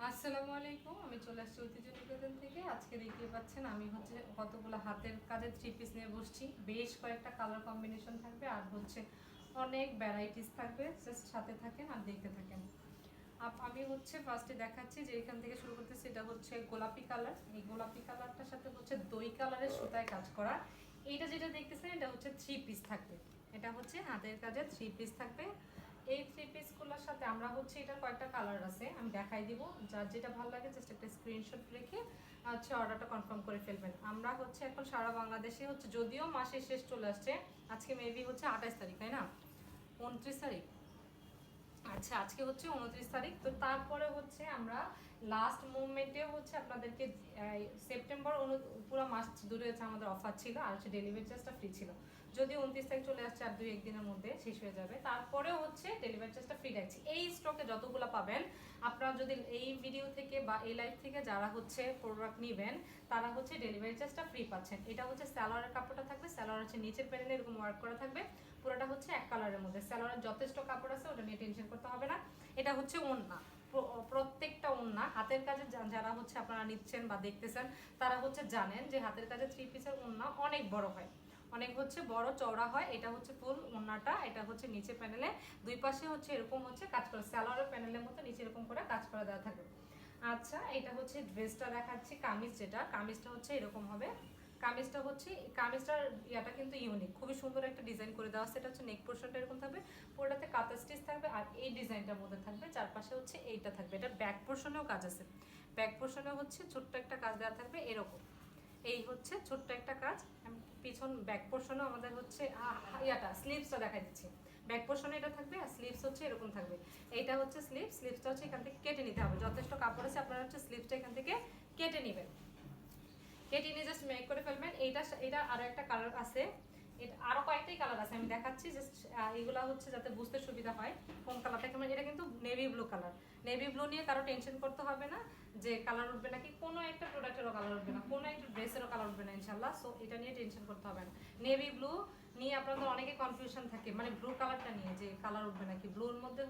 আসসালামু আলাইকুম। আমি চলে আসছি ঐতিহ্য নিকেতন থেকে। আজকে দেখতে পাচ্ছেন আমি কতগুলো হাতের কাজের থ্রি পিস নিয়ে বসছি। বেশ কয়েকটা কালার কম্বিনেশন থাকবে আর অনেক ভ্যারাইটিস থাকবে। জাস্ট সাথে থাকেন আর দেখতে থাকেন। আমি ফার্স্টে দেখাচ্ছি যে এখান থেকে শুরু করতেছি। এটা হচ্ছে গোলাপি কালার। এই গোলাপি কালারটার সাথে দই কালারের সুতায় কাজ করা। এইটা যেটা দেখতেছেন এটা হচ্ছে থ্রি পিস থাকবে। এটা হচ্ছে হাতের কাজে থ্রি পিস থাকবে। এই থ্রি পিসগুলোর সাথে আমরা এটার কয়েকটা কালার আছে, আমি দেখাই দিব। যার যেটা ভালো লাগে জাস্ট একটা স্ক্রিনশট রেখে অর্ডারটা কনফার্ম করে ফেলবেন। আমরা এখন সারা বাংলাদেশে যদিও মাসের শেষ চলে আসছে, আজকে মেবি 28 তারিখ, তাই না? 29 তারিখ। আচ্ছা, আজকে 29 তারিখ। তো তারপরে আমরা লাস্ট মুভমেন্টে আপনাদেরকে সেপ্টেম্বর পুরো মাস ধরে আমাদের অফার ছিল, আর ডেলিভারি চার্জটা ফ্রি ছিল। যদি 29 তারিখ চলে আসছে, আর 2-1 দিনের মধ্যে শেষ হয়ে যাবে। তারপরেও ডেলিভারি চার্জটা ফ্রি রাখছি। এই স্টকে যতগুলো পাবেন, আপনারা যদি এই ভিডিও থেকে বা এই লাইভ থেকে যারা প্রোডাক্ট নেবেন, তারা ডেলিভারি চার্জটা ফ্রি পাচ্ছেন। এটা স্যালোয়ারের কাপড়টা থাকবে। স্যালোয়ার নিচের প্যানেলে এরকম ওয়ার্ক করা থাকবে। পুরোটা এক কালারের মধ্যে। স্যালোয়ারের যথেষ্ট কাপড় আছে, ওটা নিয়ে টেনশন করতে হবে না। এটা ওড়না, প্রত্যেকটা ওড়না হাতের কাজে। যারা আপনারা নিচ্ছেন বা দেখতেছেন, তারা জানেন যে হাতের কাজে থ্রি পিসের ওড়না অনেক বড় হয়, অনেক বড় চওড়া হয়। এটা ফুল ওড়নাটা। এটা নিচে প্যানেলে দুই পাশে এরকম কাজ করা, স্যালোয়ারের প্যানেলের মতো নিচে এরকম করে কাজ করা দেওয়া থাকবে। আচ্ছা, এটা ড্রেসটা দেখাচ্ছি। কামিজ, যেটা কামিজটা এরকম হবে। কামিজটার ইয়াটা কিন্তু ইউনিক, খুবই সুন্দর একটা ডিজাইন করে দেওয়া আছে। এটা নেক পোর্শনটা এরকম থাকবে, পুরোটাতে কাঁথা স্টিচ থাকবে, আর এই ডিজাইনটার মধ্যে থাকবে চারপাশে এইটা থাকবে। এটা ব্যাক পোর্শনেও কাজ আছে। ব্যাক পোর্শনে ছোট্ট একটা কাজ দেওয়া থাকবে এরকম। এই ছোট্ট একটা কাজ। পিছন ব্যাক পোর্শনে আমাদের ইয়াটা স্লিভসটা দেখা দিচ্ছি। ব্যাক পোর্শনে এটা থাকবে, আর স্লিভস এরকম থাকবে। এইটা স্লিভসটা এখান থেকে কেটে নিতে হবে। যথেষ্ট কাপড় আছে, আপনারা স্লিভসটা এখান থেকে কেটে নেবেন। কেটে নিয়ে জাস্ট মেক করে ফেলবেন। এটা আরো একটা কালার আছে, এটা আরো কয়েকটাই কালার আছে, আমি দেখাচ্ছি। জাস্ট এগুলা যাতে বুঝতে সুবিধা হয় কোন কালারটা কেমন। এটা কিন্তু navy blue colour. Navy blue নিয়ে কারো টেনশন করতে হবে না যে কালার উঠবে নাকি। কোনো একটা প্রোডাক্টেরও কালার উঠবে না, কোনো একটা ড্রেসেরও কালার উঠবে না ইনশাল্লাহ। সো এটা নিয়ে টেনশন করতে হবে না। নেভি ব্লু নিয়ে আপনাদের অনেকে কনফিউশন থাকে, মানে ব্লু কালারটা নিয়ে যে কালার উঠবে নাকি। ব্লুর মধ্যে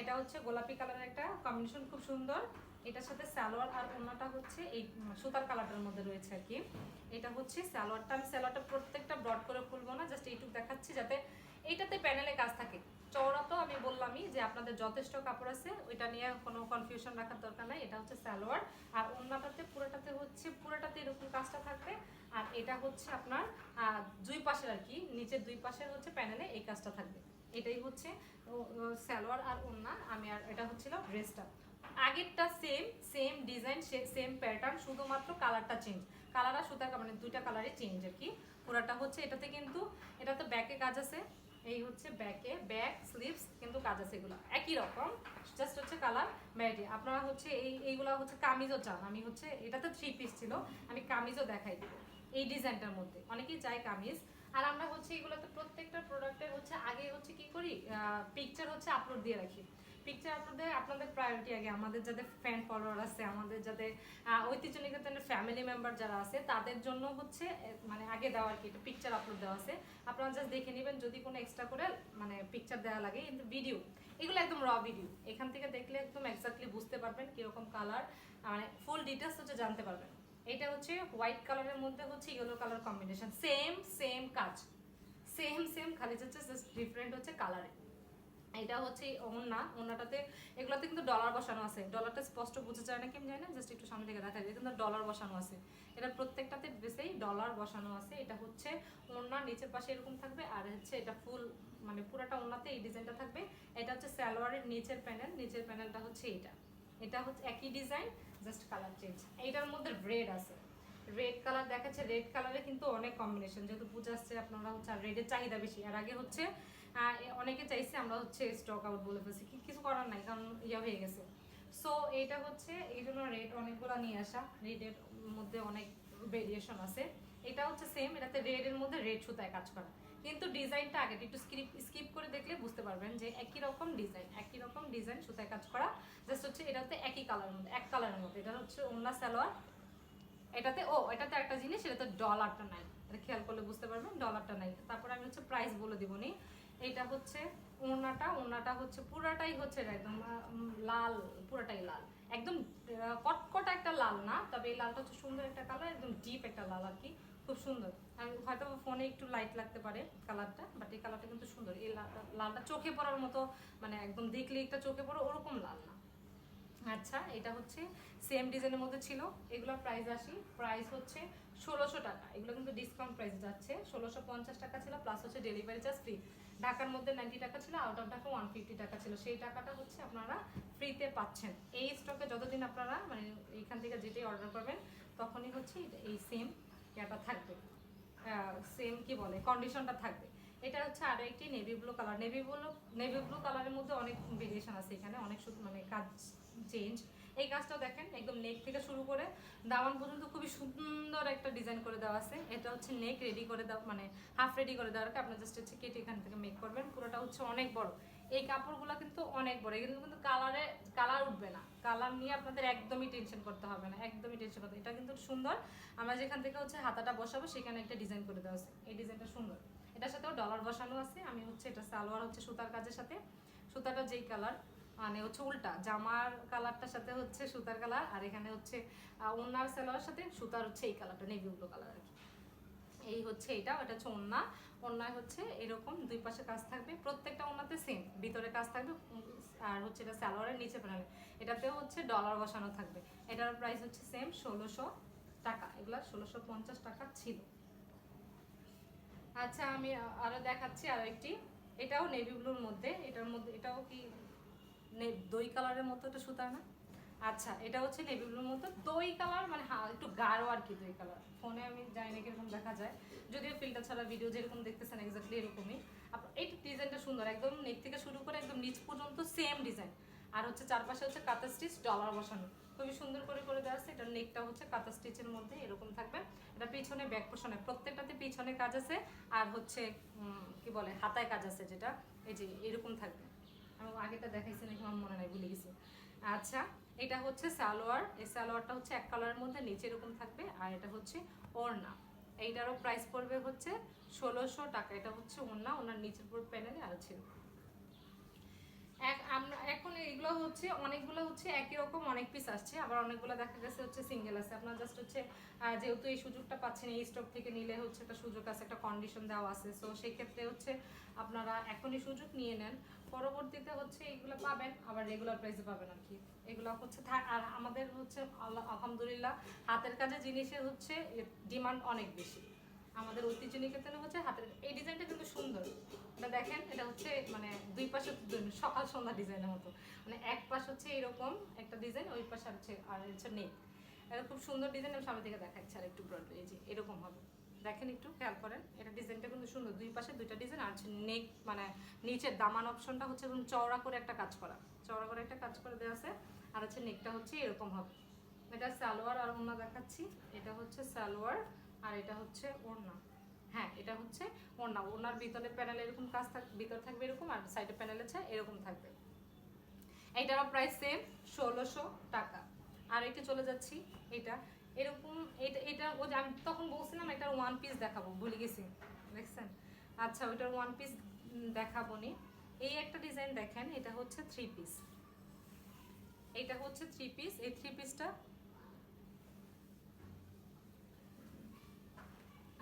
এটা গোলাপি কালারের একটা কম্বিনেশন, খুব সুন্দর। এটার সাথে সালোয়ার আর ওড়নাটা এই সুতার কালারটার মধ্যে রয়েছে আর কি। এটা সালোয়ারটা। আমি সালোয়ারটা প্রত্যেকটা ব্রড করে খুলবো না, জাস্ট এইটুকু দেখাচ্ছি যাতে এইটাতে প্যানেলে কাজ থাকে। চওড়া তো আমি বললামই যে আপনাদের যথেষ্ট কাপড় আছে, ওইটা নিয়ে কোনো কনফিউশন রাখার দরকার নাই। এটা সালোয়ার, আর ওড়নাটাতে পুরোটাতে এরকম কাজটা থাকবে। আর এটা আপনার দুই পাশের আর কি, নিচের দুই পাশের প্যানেলে এই কাজটা থাকবে। এটাই সালোয়ার আর ওড়না। আর এটা ড্রেসটা আগেরটা same same design, same pattern, শুধুমাত্র কালারটা চেঞ্জ। কালার আর সুতার মানে দুইটা কালারই চেঞ্জ আর কি। পুরাটা এটাতে কিন্তু এটাতে ব্যাকে কাজ আছে। এই ব্যাকে ব্যাক স্লিভস কিন্তু কাজ আছে, এগুলো একই রকম, জাস্ট কালার ভ্যারাইটি। আপনারা এইগুলা কামিজও চান। আমি এটাতে থ্রি পিস ছিল, আমি কামিজও দেখাই দিব এই ডিজাইনটার মধ্যে। অনেকেই চাই কামিজ। আর আমরা এগুলোতে প্রত্যেকটা প্রোডাক্টের আগে কি করি, পিকচার আপলোড দিয়ে রাখি। পিকচার আপলোডে আপনাদের প্রায়োরিটি আগে। আমাদের যাদের ফ্যান ফলোয়ার আছে, আমাদের যাদের ঐতিহ্য নিকেতনের ফ্যামিলি মেম্বার যারা আছে, তাদের জন্য মানে আগে দেওয়া আর কি, এটা পিকচার আপলোড দেওয়া আছে। আপনারা জাস্ট দেখে নেবেন, যদি কোনো এক্সট্রা করে মানে পিকচার দেওয়া লাগে। কিন্তু ভিডিও এগুলো একদম র ভিডিও, এখান থেকে দেখলে একদম এক্স্যাক্টলি বুঝতে পারবেন কিরকম কালার, মানে ফুল ডিটেলস জানতে পারবেন। এটা হোয়াইট কালারের মধ্যে yellow colour combination. Same same কাজ, সেম খালি জাস্ট ডিফারেন্ট কালারে। এটা ওড়না। ওড়নাটাতে এগুলোতে কিন্তু ডলার বসানো আছে। ডলারটা স্পষ্ট বোঝা যায় না কি আমি জানি না, জাস্ট একটু সামনে থেকে দেখা যায় কিন্তু ডলার বসানো আছে। এটা প্রত্যেকটাতে ড্রেসেই ডলার বসানো আছে। এটা ওড়না, নিচের পাশে এরকম থাকবে। আর এটা ফুল মানে পুরাটা ওড়নাতে এই ডিজাইনটা থাকবে। এটা সালোয়ারের নিচের প্যানেল, নিচের প্যানেলটা এটা। এটা একই ডিজাইন, জাস্ট কালার চেঞ্জ। এইটার মধ্যে রেড আছে, রেড কালার দেখাচ্ছে। রেড কালারে কিন্তু অনেক কম্বিনেশন, যেহেতু পূজা আসছে আপনারা আর রেডের চাহিদা বেশি। আর আগে অনেকে চাইছে, আমরা স্টক আউট বলে ফেলছি, কিছু করার নাই, কারণ ইয়া হয়ে গেছে। সো এইটা এই জন্য রেড অনেকগুলো নিয়ে আসা। রেডের মধ্যে অনেক ভেরিয়েশন আছে। এটা সেম, এটাতে রেডের মধ্যে রেড সুতায় কাজ করা, কিন্তু ডিজাইনটা আগে একটু স্কিপ করে দেখলে বুঝতে পারবেন যে একই রকম ডিজাইন সুতায় কাজ করা। জাস্ট এটাতে একই কালারের মধ্যে, এক কালারের মধ্যে। এটা ওড়না সালোয়ার। এটাতে একটা জিনিস, এটাতে ডলারটা নাই, এটা খেয়াল করলে বুঝতে পারবেন, ডলারটা নাই। তারপর আমি প্রাইস বলে দিবনি। এটা ওড়নাটা পুরাটাই একদম লাল, পুরাটাই লাল। একদম কটকটা একটা লাল না, তবে এই লালটা হচ্ছে সুন্দর একটা কালার, একদম ডিপ একটা লাল আর কি, খুব সুন্দর। আমি হয়তো ফোনে একটু লাইট লাগতে পারে কালারটা, বাট এই কালারটা কিন্তু সুন্দর। এই লালটা চোখে পড়ার মতো, মানে একদম দেখলে একটা চোখে পড়ে ওরকম লাল না। আচ্ছা, এটা হচ্ছে সেম ডিজাইনের মধ্যে ছিল। এগুলোর প্রাইস আসি, প্রাইস হচ্ছে 1600 টাকা। এগুলো কিন্তু ডিসকাউন্ট প্রাইস যাচ্ছে, 1650 টাকা ছিল, প্লাস হচ্ছে ডেলিভারি চার্জ ফ্রি। ঢাকার মধ্যে 90 টাকা ছিল, আউট অফ ঢাকা 150 টাকা ছিল। সেই টাকাটা হচ্ছে আপনারা ফ্রিতে পাচ্ছেন। এই স্টকে যতদিন আপনারা মানে এইখান থেকে যেটাই অর্ডার করবেন তখনই হচ্ছে এই সেম ইয়াটা থাকবে, সেম কি বলে কন্ডিশনটা থাকবে। এটা হচ্ছে আরো একটি navy blue colour. Navy blue কালারের মধ্যে অনেক ভেরিয়েশন আছে, এখানে অনেক মানে কাজ চেঞ্জ। এই কাজটাও দেখেন, একদম নেক থেকে শুরু করে দামান পর্যন্ত খুবই সুন্দর একটা ডিজাইন করে দেওয়া আছে। এটা হচ্ছে নেক রেডি করে দেওয়া, মানে হাফ রেডি করে দেওয়ার আপনার জাস্ট হচ্ছে কেটে এখান থেকে মেক করবেন। পুরোটা হচ্ছে অনেক বড়। এই কাপড়গুলো কিন্তু অনেক বড়, এগুলো কিন্তু কালার উঠবে না, কালার নিয়ে আপনাদের একদমই টেনশন করতে হবে না, একদমই টেনশন করতে। এটা কিন্তু সুন্দর। আমরা যেখান থেকে হচ্ছে হাতাটা বসাবো সেখানে একটা ডিজাইন করে দেওয়া আছে, এই ডিজাইনটা সুন্দর। এটার সাথেও ডলার বসানো আছে। আমি হচ্ছে এটা সালোয়ার হচ্ছে সুতার কাজের সাথে, সুতাটা যেই কালার মানে হচ্ছে উল্টা, জামার কালারটার সাথে হচ্ছে সুতার কালার, আর এখানে হচ্ছে ওনার সালোয়ার সাথে সুতার হচ্ছে এই কালারটা নেভি ব্লু কালার আর কি। এই হচ্ছে এটা হচ্ছে ওন্না। ওন্নায় হচ্ছে এরকম দুই পাশে কাজ থাকবে, প্রত্যেকটা ওন্নাতে সেম ভিতরে কাজ থাকবে, আর হচ্ছে এটা সালোয়ারের নিচে প্যানেলে এটাতেও হচ্ছে ডলার বসানো থাকবে। এটার প্রাইস হচ্ছে সেম 1600 টাকা। এগুলা 1650 টাকা ছিল। আচ্ছা, আমি আরো দেখাচ্ছি আরো একটি, এটাও নেভি ব্লুর মধ্যে। এটার মধ্যে এটাও কি দই কালারের মতো একটা সুতা না? আচ্ছা, এটা হচ্ছে নেভি ব্লুর মতো দই কালার, মানে হ্যাঁ একটু গাঢ় আর কি দই কালার। ফোনে আমি জানি না কিরকম দেখা যায়, যদিও ফিল্টার ছাড়া ভিডিও যেরকম দেখতেছেন এক্স্যাক্টলি এরকমই। এই ডিজাইনটা সুন্দর, একদম নেক থেকে শুরু করে একদম নিচ পর্যন্ত সেম ডিজাইন। আর হচ্ছে চারপাশে হচ্ছে কাঁথা স্টিচ ডলার বসানো, খুবই সুন্দর করে করে দেওয়া আছে। এটার নেকটা হচ্ছে কাঁথা স্টিচের মধ্যে এরকম থাকবে। এটা পিছনে ব্যাক পোর্শনে প্রত্যেকটাতে পিছনে কাজ আছে, আর হচ্ছে কি বলে হাতায় কাজ আছে, যেটা এই যে এরকম থাকবে। আমি আগেটা দেখাইছি নাকি আমার মনে নাই, ভুলে গেছি। আচ্ছা, এটা হচ্ছে সালোয়ার। এই সালোয়ারটা হচ্ছে এক কালারের মধ্যে নিচে এরকম থাকবে, আর এটা হচ্ছে ওড়না। এইটারও প্রাইস পড়বে হচ্ছে 1600 টাকা। এটা হচ্ছে ওড়না, ওনার নিচের পুরো প্যানেলে আর ছিল। আমরা এখন এগুলো হচ্ছে অনেকগুলো হচ্ছে একই রকম অনেক পিস আসছে, আবার অনেকগুলো দেখা গেছে হচ্ছে সিঙ্গেল আছে। আপনার জাস্ট হচ্ছে যেহেতু এই সুযোগটা পাচ্ছেন, এই স্টক থেকে নিলে হচ্ছে একটা সুযোগ আছে, একটা কন্ডিশন দেওয়া আছে। সো সেই ক্ষেত্রে হচ্ছে আপনারা এখনই সুযোগ নিয়ে নেন, পরবর্তীতে হচ্ছে এগুলো পাবেন, আবার রেগুলার প্রাইসে পাবেন আর কি। এগুলো হচ্ছে আর আমাদের হচ্ছে আলহামদুলিল্লাহ হাতের কাজের জিনিসের হচ্ছে ডিমান্ড অনেক বেশি। আমাদের ঐতিহ্য নিকেতনে হচ্ছে হাতের এই ডিজাইনটা কিন্তু সুন্দর। এটা দেখেন, এটা হচ্ছে মানে দুই পাশে সকাল সন্ধ্যা ডিজাইনের মতো, মানে এক পাশ হচ্ছে এরকম একটা ডিজাইন, ওই পাশে হচ্ছে আর হচ্ছে নেক। এটা খুব সুন্দর ডিজাইন। আমি সামনে থেকে দেখাচ্ছি আর একটু ব্রড, এই যে এরকম হবে, দেখেন একটু খেয়াল করেন। এটা ডিজাইনটা কিন্তু সুন্দর, দুই পাশে দুইটা ডিজাইন, আর হচ্ছে নেক মানে নিচের দামান অপশনটা হচ্ছে একদম চওড়া করে একটা কাজ করা, চওড়া করে একটা কাজ করে দেওয়া আছে। আর হচ্ছে নেকটা হচ্ছে এরকম হবে। এটা সালোয়ার আর ওড়না দেখাচ্ছি। এটা হচ্ছে সালোয়ার আর এটা হচ্ছে ওড়না। হ্যাঁ, এটা হচ্ছে ওড়না। ওড়নার ভিতরে প্যানেল এরকম কাজ থাকবে, ভিতর থাকবে এরকম, আর সাইডে প্যানেল আছে এরকম থাকবে। এইটারও প্রাইস সেম 1600 টাকা। আর এটা চলে যাচ্ছি, এটা এরকম, এটা ও আমি তখন বলছিলাম এটার ওয়ান পিস দেখাবো, ভুলে গেছি, দেখছেন? আচ্ছা, ওইটার ওয়ান পিস দেখাবো নি। এই একটা ডিজাইন দেখেন, এটা হচ্ছে থ্রি পিস। এটা হচ্ছে থ্রি পিস। এই থ্রি পিসটা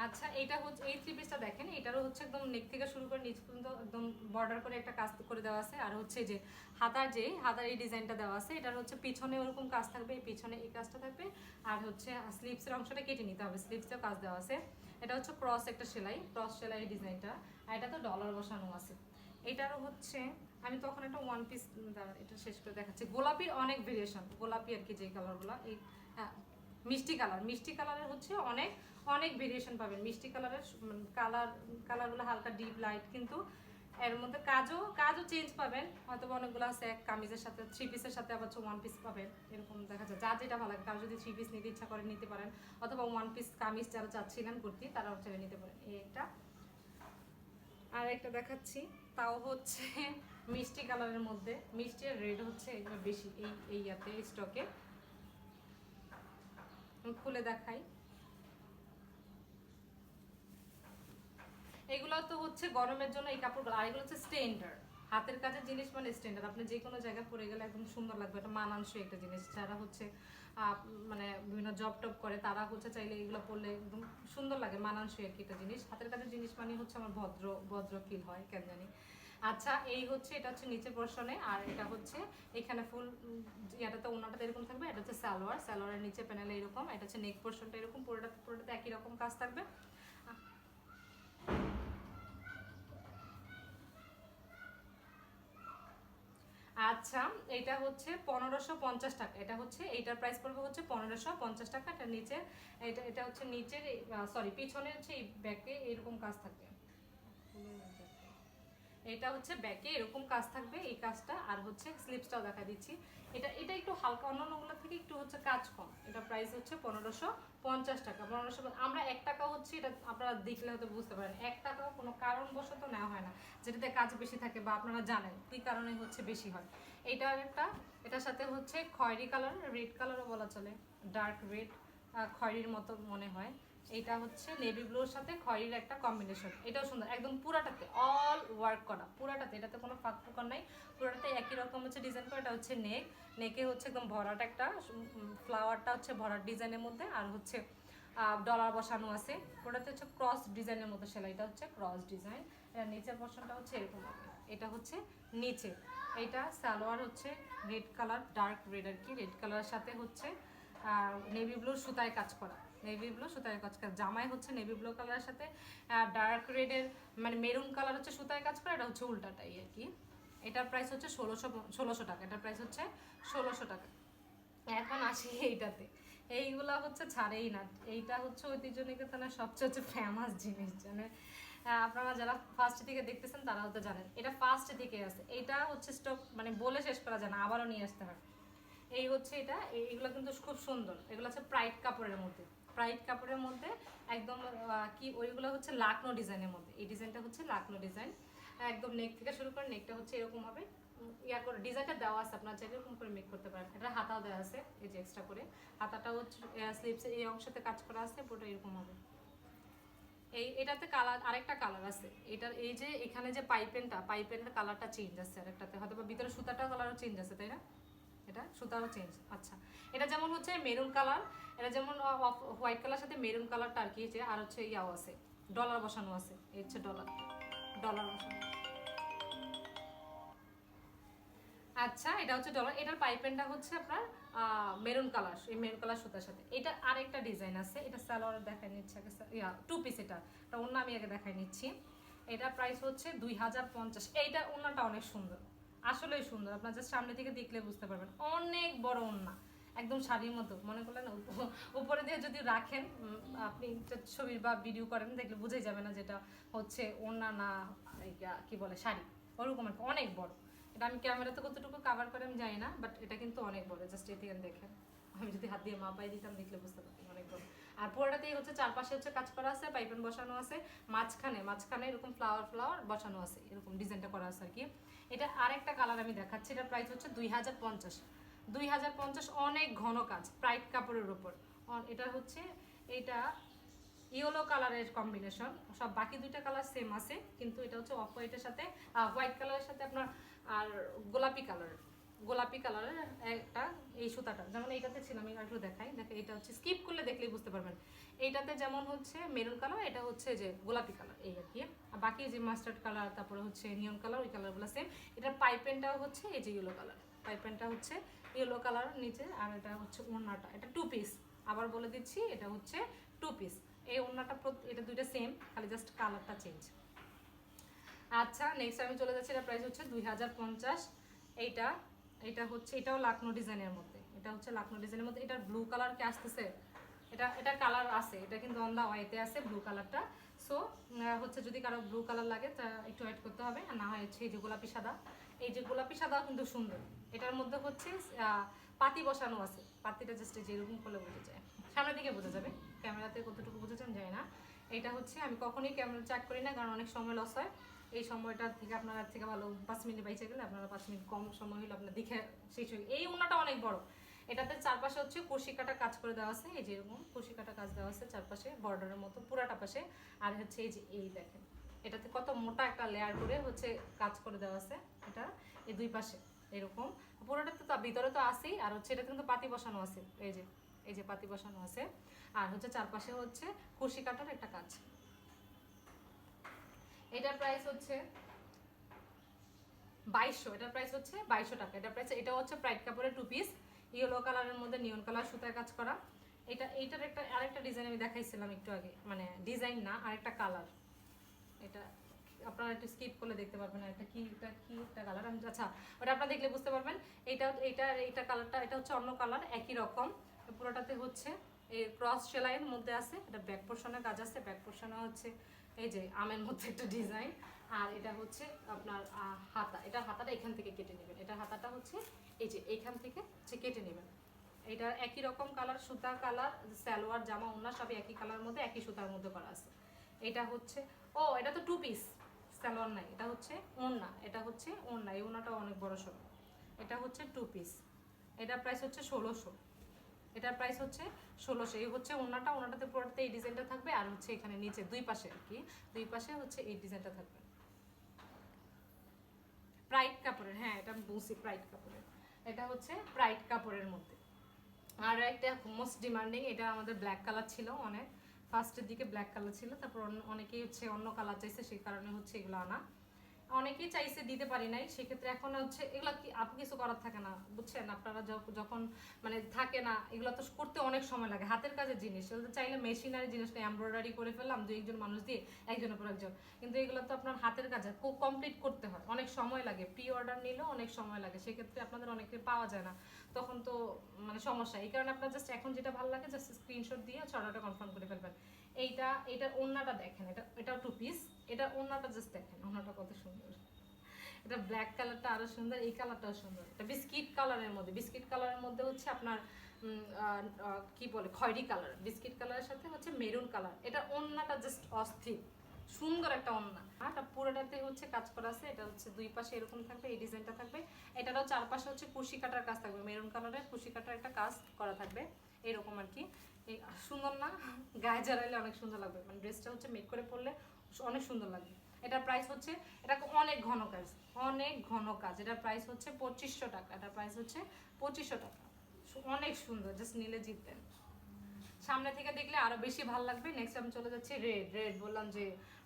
আচ্ছা, এটা হচ্ছে এই থ্রি পিসটা দেখেন, এটারও হচ্ছে একদম নেক থেকে শুরু করে নিচ পর্যন্ত একদম বর্ডার করে একটা কাজ করে দেওয়া আছে। আর হচ্ছে যে হাতার এই ডিজাইনটা দেওয়া আছে, এটার হচ্ছে পিছনে ওরকম কাজ থাকবে, এই পিছনে এই কাজটা থাকবে। আর হচ্ছে স্লিভসের অংশটা কেটে নিতে হবে, স্লিভসেও কাজ দেওয়া আছে। এটা হচ্ছে ক্রস একটা সেলাই, ক্রস সেলাই ডিজাইনটা। আর এটা তো ডলার বসানো আছে। এটারও হচ্ছে আমি তখন একটা ওয়ান পিস এটা শেষ করে দেখাচ্ছি। গোলাপির অনেক ভেরিয়েশন, গোলাপি আর কি যে কালারগুলো, এই হ্যাঁ মিষ্টি কালার, মিষ্টি কালারের হচ্ছে অনেক অনেক ভেরিয়েশন পাবেন। মিষ্টি কালারের কালারগুলো হালকা ডিপ লাইট, কিন্তু এর মধ্যে কাজও চেঞ্জ পাবেন। হয়তো অনেকগুলো আছে এক কামিজের সাথে, থ্রি পিসের সাথে আবার ওয়ান পিস পাবেন, এরকম দেখা যায়। যা যেটা ভালো লাগে, কারো যদি থ্রি পিস নিতে ইচ্ছা করে নিতে পারেন, অথবা ওয়ান পিস কামিজ যারা চাচ্ছিলেন কুর্তি তারা হচ্ছে নিতে পারেন। এই একটা, আর একটা দেখাচ্ছি, তাও হচ্ছে মিষ্টি কালারের মধ্যে। মিষ্টি আর রেড হচ্ছে এগুলো বেশি এই ইয়াতে স্টকে। খুলে দেখাই, এগুলো তো হচ্ছে গরমের জন্য এই কাপড়গুলো, আর এগুলো হচ্ছে স্ট্যান্ডার্ড হাতের কাজের জিনিস মানে স্ট্যান্ডার্ড, আপনি যে কোনো জায়গায় পরে গেলে একদম সুন্দর লাগবে, এটা মানানসই একটা জিনিস। যারা হচ্ছে মানে বিভিন্ন জব টব করে তারা হচ্ছে চাইলে এগুলো পরলে একদম সুন্দর লাগে, মানানসই আর কি একটা জিনিস। হাতের কাজের জিনিস মানে হচ্ছে আমার ভদ্র ভদ্র ফিল হয় কেন জানি। আচ্ছা এই হচ্ছে এটা হচ্ছে নিচের পোর্শনে, আর এটা হচ্ছে এখানে ফুল ইয়াটাতে ওনাটাতে এরকম থাকবে, এটা হচ্ছে সালোয়ার, সালোয়ারের নিচে প্যানেলে এরকম, এটা হচ্ছে নেক পোর্শনটা এরকম, পুরোটাতে একই রকম কাজ থাকবে। আচ্ছা এটা হচ্ছে 1550 টাকা, এটা হচ্ছে এইটার প্রাইস পড়বে হচ্ছে 1550 টাকা। এটা নিচে এটা এটা হচ্ছে নিচের সরি পিছনে হচ্ছে এই ব্যাকে এরকম কাজ থাকবে, এটা হচ্ছে ব্যাকে এরকম কাজ থাকবে এই কাজটা, আর হচ্ছে স্লিপসটাও দেখা দিচ্ছি। এটা এটা একটু হালকা অন্যান্যগুলো থেকে একটু হচ্ছে কাজ কম, এটা প্রাইস হচ্ছে 1550 টাকা। 1500 আমরা 1 টাকা হচ্ছে, এটা আপনারা দেখলে হয়তো বুঝতে পারেন 1 টাকাও কোনো কারণবশত নেওয়া হয় না, যেটাতে কাজ বেশি থাকে বা আপনারা জানেন কী কারণে হচ্ছে বেশি হয়। এইটার একটা এটার সাথে হচ্ছে খয়েরি কালার, রেড কালারও বলা চলে, ডার্ক রেড, খয়েরির মতো মনে হয়। এটা হচ্ছে নেভি ব্লুর সাথে খয়েরির একটা কম্বিনেশন, এটাও সুন্দর, একদম পুরাটাতে অল ওয়ার্ক করা, পুরাটাতে, এটাতে কোনো ফাঁক ফোকর নাই, পুরাটাতে একই রকম হচ্ছে ডিজাইন করা। এটা হচ্ছে নেক, নেকে হচ্ছে একদম ভরাট একটা ফ্লাওয়ারটা হচ্ছে ভরাট ডিজাইনের মধ্যে, আর হচ্ছে ডলার বসানো আছে, পুরাটাতে হচ্ছে ক্রস ডিজাইনের মধ্যে সেলাইটা হচ্ছে ক্রস ডিজাইন। এর নিচের পোর্শনটা হচ্ছে এরকম হবে, এটা হচ্ছে নিচে। এটা সালোয়ার হচ্ছে রেড কালার, ডার্ক রেড আর কি, রেড কালারের সাথে হচ্ছে নেভি ব্লুর সুতায় কাজ করা, নেভি ব্লু সুতায় কাজ করা, জামাই হচ্ছে নেভি ব্লু কালারের সাথে ডার্ক রেডের মানে মেরুন কালার হচ্ছে সুতায় কাজ করা, এটা হচ্ছে উল্টাটাই আর কি। এটার প্রাইস হচ্ছে 1600 টাকা, এটার প্রাইস হচ্ছে 1600 টাকা। এখন আসি এইটাতে, এইগুলা হচ্ছে ছাড়েই না, এইটা হচ্ছে ঐতিহ্য নিকেতনের সবচেয়ে হচ্ছে ফেমাস জিনিস, মানে আপনারা যারা ফার্স্ট থেকে দেখতেছেন তারা হয়তো জানেন, এটা ফার্স্ট থেকে আছে, এটা হচ্ছে স্টক মানে বলে শেষ করা যায় না, আবারও নিয়ে আসতে হয়। এই হচ্ছে এটা, এইগুলো কিন্তু খুব সুন্দর, এগুলো হচ্ছে প্রাইড কাপড়ের মধ্যে, প্রাইড কাপড়ের মধ্যে একদম কি ওইগুলো হচ্ছে লাকনো ডিজাইনের মধ্যে, এই ডিজাইনটা হচ্ছে লাকনো ডিজাইন, একদম নেক থেকে শুরু করে নেকটা হচ্ছে এরকম হবে, ইয়া করে ডিজাইনটা দেওয়া আছে, আপনার চাইলে এরকম করে মেক করতে পারেন। এটা হাতাও দেওয়া আছে এই যে এক্সট্রা করে, হাতাটা হচ্ছে স্লিভসের এই অংশতে কাজ করা আছে, পুরোটা এরকম হবে। এই এটাতে কালার আরেকটা কালার আছে, এটার এই যে এখানে যে পাইপেনটা কালারটা চেঞ্জ আছে, আরেকটাতে হয়তো বা ভিতরে সুতাটাও কালারও চেঞ্জ আছে, তাই না? এটা সুতারও চেঞ্জ। আচ্ছা এটা যেমন হচ্ছে মেরুন কালার, এটা যেমন হোয়াইট কালার সাথে মেরুন কালারটা আর কি, যে আর হচ্ছে ইয়াও আছে, ডলার বসানো আছে, এই হচ্ছে ডলার, ডলার বসানো। আচ্ছা এটা হচ্ছে ডলার, এটার পাইপেনটা হচ্ছে আপনার মেরুন কালার, এই মেরুন কালার সুতার সাথে। এটা আরেকটা ডিজাইন আছে, এটা সালোয়ার দেখাই নিচ্ছি আগে, ইয়া টু পিস, এটা অন্য আমি আগে দেখাই নিচ্ছি। এটা প্রাইস হচ্ছে 2050। এইটা ওন্নাটা অনেক সুন্দর, আসলেই সুন্দর, আপনার জাস্ট সামনে থেকে দেখলে বুঝতে পারবেন, অনেক বড় ওন্না, একদম শাড়ির মতো মনে করলেন, উপরে দিয়ে যদি রাখেন আপনি ছবি বা ভিডিও করেন দেখলে বুঝেই যাবে না যেটা হচ্ছে ওন্না না কি বলে শাড়ি, ওরকম একটা অনেক বড়। এটা আমি ক্যামেরাতে কতটুকু কাভার করে আমি জানি না, বাট এটা কিন্তু অনেক বড়, জাস্ট এদিকে দেখেন, আমি যদি হাত দিয়ে মাপাই দিতাম দেখলে বুঝতে পারতাম অনেক বড়। আর পুরোটাতেই হচ্ছে চারপাশে হচ্ছে কাজ করা আছে, পাইপেন বসানো আছে, মাঝখানে এরকম ফ্লাওয়ার বসানো আছে, এরকম ডিজাইনটা করা আছে আর কি। এটা আরেকটা কালার আমি দেখাচ্ছি, এটার প্রাইস হচ্ছে 2050। 2050 অনেক ঘন কাজ, প্রাইড কাপড়ের উপর। এটা হচ্ছে এটা ইয়েলো কালারের কম্বিনেশন, সব বাকি দুইটা কালার সেম আছে, কিন্তু এটা হচ্ছে অফ হোয়াইটের সাথে হোয়াইট কালারের সাথে আপনার আর গোলাপি কালারের একটা এই সুতাটা, যেমন এইটাতে ছিল, আমি একটু দেখাই, দেখে এটা হচ্ছে স্কিপ করলে দেখলেই বুঝতে পারবেন, এইটাতে যেমন হচ্ছে মেরুন কালার, এটা হচ্ছে যে গোলাপি কালার, এই আর কি। আর বাকি যে মাস্টার্ড কালার, তারপরে হচ্ছে নিয়ন কালার, ওই কালারগুলো সেম। এটার পাইপেনটাও হচ্ছে এই যে ইয়েলো কালার, পাইপেনটা হচ্ছে ইয়েলো কালার নিচে, আর এটা হচ্ছে ওড়নাটা, এটা টু পিস, আবার বলে দিচ্ছি এটা হচ্ছে টু পিস। এই ওড়নাটা এটা দুইটা সেম, খালি জাস্ট কালারটা চেঞ্জ। আচ্ছা নেক্সট আমি চলে যাচ্ছি, এটা প্রাইস হচ্ছে 2050। এইটা এটা হচ্ছে এটাও লাকনো ডিজাইনের মধ্যে, এটা হচ্ছে লাকনো ডিজাইনের মধ্যে, এটার ব্লু কালার কি আসতেছে, এটা কালার আছে, এটা কিন্তু অন দা ওয়েতে আছে ব্লু কালারটা। সো হচ্ছে যদি কারো ব্লু কালার লাগে তা একটু অ্যাড করতে হবে, আর না হয় হচ্ছে এই যে গোলাপি সাদা, এই যে গোলাপি সাদাও কিন্তু সুন্দর। এটার মধ্যে হচ্ছে পাতি বসানো আছে, পাতিটা জাস্ট যেরকম করলে বোঝা যায়, সামনের দিকে বোঝা যাবে, ক্যামেরাতে কতটুকু বোঝাচ্ছেন যায় না। এটা হচ্ছে আমি কখনোই ক্যামেরা চেক করি না, কারণ অনেক সময় লস হয়, এই সময়টা থেকে আপনার থেকে ভালো 5 মিনিট বাইচে গেলে আপনারা 5 মিনিট কম সময় হলে আপনার দেখে শেষ হয়ে। এই ওনাটা অনেক বড়, এটাতে চারপাশে হচ্ছে কুশি কাটা কাজ করে দেওয়া আছে, এই যে এরকম কুশি কাটা কাজ দেওয়া আছে চারপাশে বর্ডারের মতো পুরাটা পাশে, আর হচ্ছে এই যে এই দেখেন এটাতে কত মোটা একটা লেয়ার করে হচ্ছে কাজ করে দেওয়া আছে, এটা এই দুই পাশে এরকম পুরোটাতে তো ভিতরে তো আছেই, আর হচ্ছে এটা কিন্তু পাতি বসানো আছে, এই যে পাতি বসানো আছে, আর হচ্ছে চারপাশে হচ্ছে কুশি কাটার একটা কাজ। এটার প্রাইস হচ্ছে 2200, এটার প্রাইস হচ্ছে 2200 টাকা। এটার প্রাইস, এটা হচ্ছে প্রাইড কাপড়ের 2 পিস, ইয়েলো কালারের মধ্যে নিয়ন কালার সুতায় কাজ করা। এইটার একটা আরেকটা ডিজাইন আমি দেখাইছিলাম একটু আগে, মানে ডিজাইন না, আরেকটা কালার। এটা আপনারা একটু স্কিপ করলে দেখতে পারবেন, এটা কি একটা কালার, আমি আচ্ছা ওটা আপনারা দেখলে বুঝতে পারবেন। এইটা কালারটা, এটা হচ্ছে অন্য কালার, একই রকম পুরোটাতে হচ্ছে এই ক্রস সেলাইয়ের মধ্যে আছে। এটা ব্যাক পোর্শনের কাজ আছে, ব্যাক পোর্শনে হচ্ছে এই যে আমের মধ্যে একটা ডিজাইন, আর এটা হচ্ছে আপনার হাতা, এটা হাতাটা এখান থেকে কেটে নেবেন, এটা হাতাটা হচ্ছে এই যে এইখান থেকে হচ্ছে কেটে নেবেন। এটা একই রকম কালার, সুতা কালার, সালোয়ার জামা ওড়না সবই একই কালার মধ্যে একই সুতার মধ্যে করা আছে। এটা হচ্ছে এটা তো 2 পিস, সালোয়ার নাই, এটা হচ্ছে ওড়না, এটা হচ্ছে ওড়না, এই ওড়নাটা অনেক বড় সরো। এটা হচ্ছে 2 পিস, এটার প্রাইস হচ্ছে 1600, এটার প্রাইস হচ্ছে 1600। এই হচ্ছে ওড়নাটাতে পুরোটাতে এই ডিজাইনটা থাকবে, আর হচ্ছে এখানে নিচে দুই পাশে আর কি, দুই পাশে হচ্ছে এই ডিজাইনটা থাকবে। প্রাইড কাপড়ের, হ্যাঁ এটা বুঝি প্রাইড কাপড়ের, এটা হচ্ছে প্রাইড কাপড়ের মধ্যে। আর একটা মোস্ট ডিমান্ডিং, এটা আমাদের ব্ল্যাক কালার ছিল, অনেক ফার্স্টের দিকে ব্ল্যাক কালার ছিল, তারপর অনেকেই হচ্ছে অন্য কালার চাইছে, সেই কারণে হচ্ছে এগুলো আনা। অনেকেই চাইছে, দিতে পারি নাই, সেক্ষেত্রে এখন হচ্ছে এগুলো কি আপু কিছু করার থাকে না, বুঝছেন আপনারা, যখন মানে থাকে না, এগুলো তো করতে অনেক সময় লাগে, হাতের কাজের জিনিস, এগুলো চাইলে মেশিনারি জিনিস না, এমব্রয়ডারি করে ফেললাম দুই একজন মানুষ দিয়ে, একজনের পর একজন, কিন্তু এগুলো তো আপনার হাতের কাজ কমপ্লিট করতে হয়, অনেক সময় লাগে, প্রি অর্ডার নিলেও অনেক সময় লাগে, সেক্ষেত্রে আপনাদের অনেকে পাওয়া যায় না, তখন তো মানে সমস্যা। এই কারণে আপনার জাস্ট এখন যেটা ভালো লাগে জাস্ট স্ক্রিনশট দিয়ে অর্ডারটা কনফার্ম করে ফেলবেন। এটার ওড়নাটা দেখেন, এটাও 2 পিস, এটার ওড়নাটা জাস্ট দেখেন, ওড়নাটা কত সুন্দর, এটা ব্ল্যাক কালারটা আরো সুন্দর, এই কালারটাও সুন্দর, এটা বিস্কিট কালারের মধ্যে হচ্ছে আপনার কি বলে খয়েরি কালার, বিস্কিট কালারের সাথে হচ্ছে মেরুন কালার। এটা ওড়নাটা জাস্ট অস্থির সুন্দর একটা ওড়না, এটা পুরোটাতে হচ্ছে কাজ করা আছে, এটা হচ্ছে দুই পাশে এরকম থাকবে, এই ডিজাইনটা থাকবে, এটারও চারপাশে হচ্ছে কুশি কাটার কাজ থাকবে, মেরুন কালারের কুশি কাটার একটা কাজ করা থাকবে এরকম আর কি। এই সুন্দর না, গায়ে জড়াইলে অনেক সুন্দর লাগবে, মানে ড্রেসটা হচ্ছে মেক করে পরলে অনেক সুন্দর লাগবে। এটার প্রাইস হচ্ছে, এটা অনেক ঘন কাজ, এটার প্রাইস হচ্ছে 2500 টাকা, এটার প্রাইস হচ্ছে 2500 টাকা, অনেক সুন্দর, জাস্ট নিলে জিতবেন। সামনে থেকে দেখলে আরো বেশি ভালো লাগবে। নেক্সট আমি চলে যাচ্ছি রেড, বললাম যে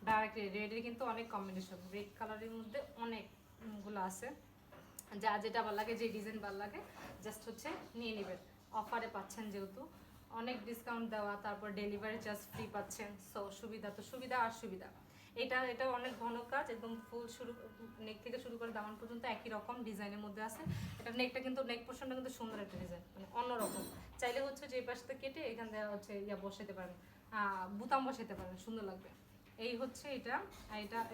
ডার্ক রেডের কিন্তু অনেক কম্বিনেশন, রেড কালারের মধ্যে অনেকগুলো আছে, যা যেটা ভালো লাগে, যে ডিজাইন ভালো লাগে জাস্ট হচ্ছে নিয়ে নেবেন, অফারে পাচ্ছেন যেহেতু, অনেক ডিসকাউন্ট দেওয়া, তারপর ডেলিভারি চার্জ ফ্রি পাচ্ছেন, সো সুবিধা আর সুবিধা। এটা অনেক ঘন কাজ, একদম ফুল শুরু নেক থেকে শুরু করে দামান পর্যন্ত একই রকম ডিজাইনের মধ্যে আছে। এটা নেকটা কিন্তু নেক পোর্শনটা কিন্তু সুন্দর একটা ডিজাইন, মানে অন্যরকম, চাইলে হচ্ছে যে পাশটা কেটে এখান থেকে হচ্ছে বসাতে পারেন, বুতাম বসাতে পারেন, সুন্দর লাগবে। এই হচ্ছে এটা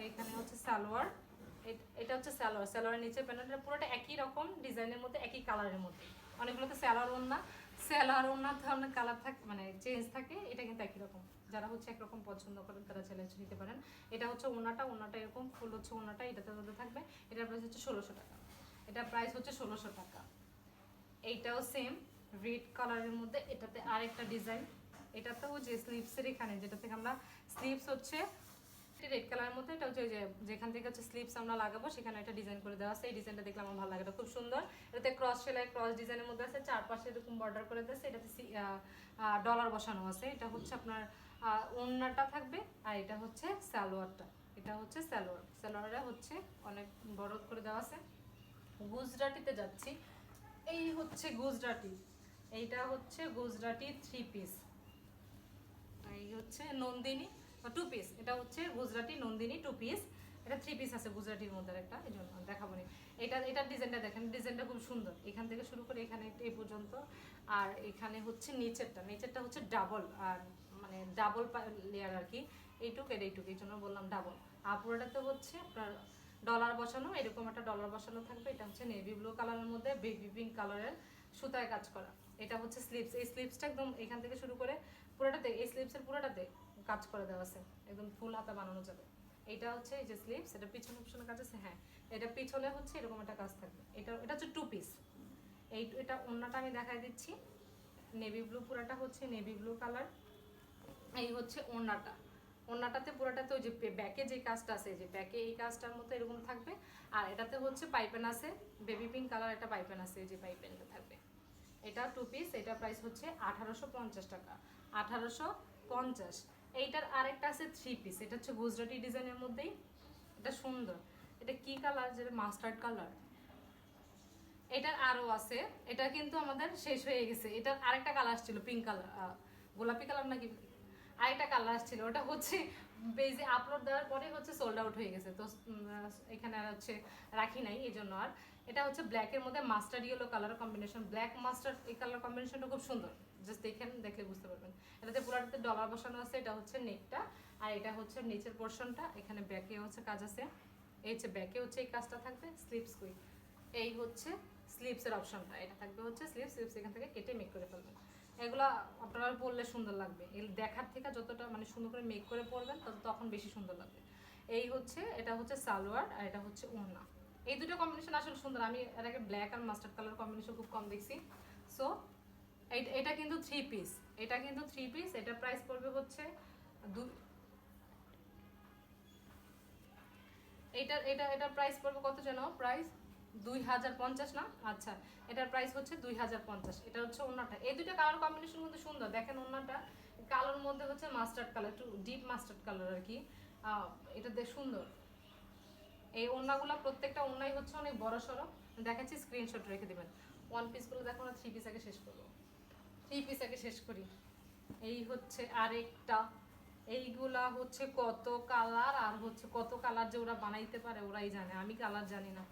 এখানে হচ্ছে সালোয়ার, এটা হচ্ছে সালোয়ারের নিচে প্যানেলটা পুরোটা একই রকম ডিজাইনের মধ্যে, একই কালারের মধ্যে। অনেকগুলো তো সালোয়ার ওড়না তো অনেক কালার থাকে, মানে চেঞ্জ থাকে, এটা কিন্তু একই রকম, যারা হচ্ছে একরকম পছন্দ করেন তারা চাইলে নিতে পারেন। এটা হচ্ছে ওড়নাটা এরকম ফুল হচ্ছে ওড়নাটা, এটাতে মধ্যে থাকবে, এটার প্রাইস হচ্ছে 1600 টাকা, এটার প্রাইস হচ্ছে 1600 টাকা। এইটাও সেম রেড কালারের মধ্যে, এটাতে আরেকটা ডিজাইন, এটাতেও যে স্লিভসের এখানে যেটা থেকে আমরা স্লিভস হচ্ছে রেড কালারের মধ্যে, এটা হচ্ছে যেখান থেকে হচ্ছে স্লিভস আমরা লাগাবো সেখানে একটা ডিজাইন করে দেওয়া আছে, এই ডিজাইনটা দেখলে আমার ভালো লাগে, এটা খুব সুন্দর। এটাতে ক্রস সেলাই ক্রস ডিজাইনের মধ্যে আছে, চারপাশে এরকম বর্ডার করে দিয়েছে, এটাতে ডলার বসানো আছে। এটা হচ্ছে আপনার ওড়নাটা থাকবে, আর এটা হচ্ছে সালোয়ারটা, এটা হচ্ছে সালোয়ারটা হচ্ছে অনেক বড় করে দেওয়া আছে। গুজরাটিতে যাচ্ছি, এই হচ্ছে গুজরাটি, এইটা হচ্ছে গুজরাটি 3 পিস, এই হচ্ছে নন্দিনী 2 পিস, এটা হচ্ছে গুজরাটি নন্দিনী 2 পিস, এটা 3 পিস আছে গুজরাটির মধ্যে একটা, এই জন্য দেখাবো না। এটার ডিজাইনটা দেখেন, ডিজাইনটা খুব সুন্দর, এখান থেকে শুরু করে এখানে এই পর্যন্ত, আর এখানে হচ্ছে নিচেরটা হচ্ছে ডাবল, আর মানে ডাবল লেয়ার আর কি, এইটুক এই জন্য বললাম ডাবল। আর পুরোটাতে হচ্ছে আপনার ডলার বসানো, এরকম একটা ডলার বসানো থাকবে। এটা হচ্ছে নেভি ব্লু কালারের মধ্যে বেবি পিঙ্ক কালারের সুতায় কাজ করা। এটা হচ্ছে স্লিভস, এই স্লিভসটা একদম এখান থেকে শুরু করে পুরোটাতে, এই স্লিভসের পুরোটাতে কাজ করে দেওয়া আছে, একদম ফুল হাতা বানানো যাবে। এটা হচ্ছে এই যে স্লিভস, এটা পিছনে অপশনে কাজ আছে, হ্যাঁ এটা পিছনে হচ্ছে এরকম একটা কাজ থাকবে। এটা হচ্ছে 2 পিস। এটা ওড়নাটা আমি দেখাই দিচ্ছি, নেভি ব্লু, পুরাটা হচ্ছে নেভি ব্লু কালার, এই হচ্ছে ওড়নাটা, ওড়নাটাতে পুরোটাতে ওই যে ব্যাকে যে কাজটা আছে, যে ব্যাকে এই কাজটার মতো এরকম থাকবে। আর এটাতে হচ্ছে পাইপেন আছে, বেবি পিঙ্ক কালার একটা পাইপেন আছে, এই যে পাইপেনটা থাকবে। এটা 2 পিস, এটা প্রাইস হচ্ছে 1850 টাকা, 1850। এইটার আরেকটা আছে 3 পিস, এটা হচ্ছে গুজরাটি ডিজাইনের মধ্যেই, এটা সুন্দর। এটা কি কালার, যেটা মাস্টার্ড কালার। এটার আরও আছে, এটা কিন্তু আমাদের শেষ হয়ে গেছে। এটার আরেকটা কালার আসছিল পিঙ্ক কালার, গোলাপি কালার নাকি আরেকটা কালার আসছিল, ওটা হচ্ছে বেজে আপলোড দেওয়ার পরে হচ্ছে সোল্ড আউট হয়ে গেছে। তো এখানে আর হচ্ছে রাখি নাই এই জন্য। আর এটা হচ্ছে ব্ল্যাকের মধ্যে mustard yellow colour combination, black mustard, এই কালার কম্বিনেশনটা খুব সুন্দর, জাস্ট দেখেন, দেখলে বুঝতে পারবেন। এটাতে পুরাটাতে ডলার বসানো আছে, এটা হচ্ছে নেকটা। আর এটা হচ্ছে নিচের পোর্শনটা, এখানে ব্যাকে হচ্ছে কাজ আছে, এই হচ্ছে ব্যাকে হচ্ছে এই কাজটা থাকবে। স্লিপস কই, এই হচ্ছে স্লিপসের অপশনটা, এটা থাকবে হচ্ছে স্লিপস এখান থেকে কেটে মেক করে ফেলবেন। এগুলা আপনারা পরলে সুন্দর লাগবে, এগুলো দেখার থেকে যতটা মানে সুন্দর করে মেক করে পরবেন তখন বেশি সুন্দর লাগবে। এই হচ্ছে, এটা হচ্ছে সালোয়ার, আর এটা হচ্ছে ওড়না। এই দুটো কম্বিনেশন আসলে সুন্দর। আমি এর আগে ব্ল্যাক আর মাস্টার্ড কালার কম্বিনেশন খুব কম দেখছি। সো এটা কিন্তু 3 পিস, এটা কিন্তু 3 পিস। এটা প্রাইস পড়বে হচ্ছে এটার প্রাইস পড়বে কত যেন, প্রাইস 2050 না? আচ্ছা, এটার প্রাইস হচ্ছে 2050। এটা হচ্ছে ওড়নাটা। এই দুটো কালার কম্বিনেশন কিন্তু সুন্দর, দেখেন ওড়নাটা কালোর মধ্যে হচ্ছে মাস্টার্ড কালার, একটু ডিপ মাস্টার্ড কালার আর কি। এটা দেখ সুন্দর। এই ওড়নাগুলো প্রত্যেকটা ওড়নাই হচ্ছে অনেক বড় সড়ো, দেখাচ্ছি, স্ক্রিনশট রেখে দেবেন। 1 পিসগুলো দেখো না, 3 পিস আগে শেষ করবো, 3 পিস আগে শেষ করি। এই হচ্ছে আরেকটা, এইগুলা হচ্ছে কত কালার, আর হচ্ছে কত কালার যে ওরা বানাইতে পারে ওরাই জানে, আমি কালার জানি না।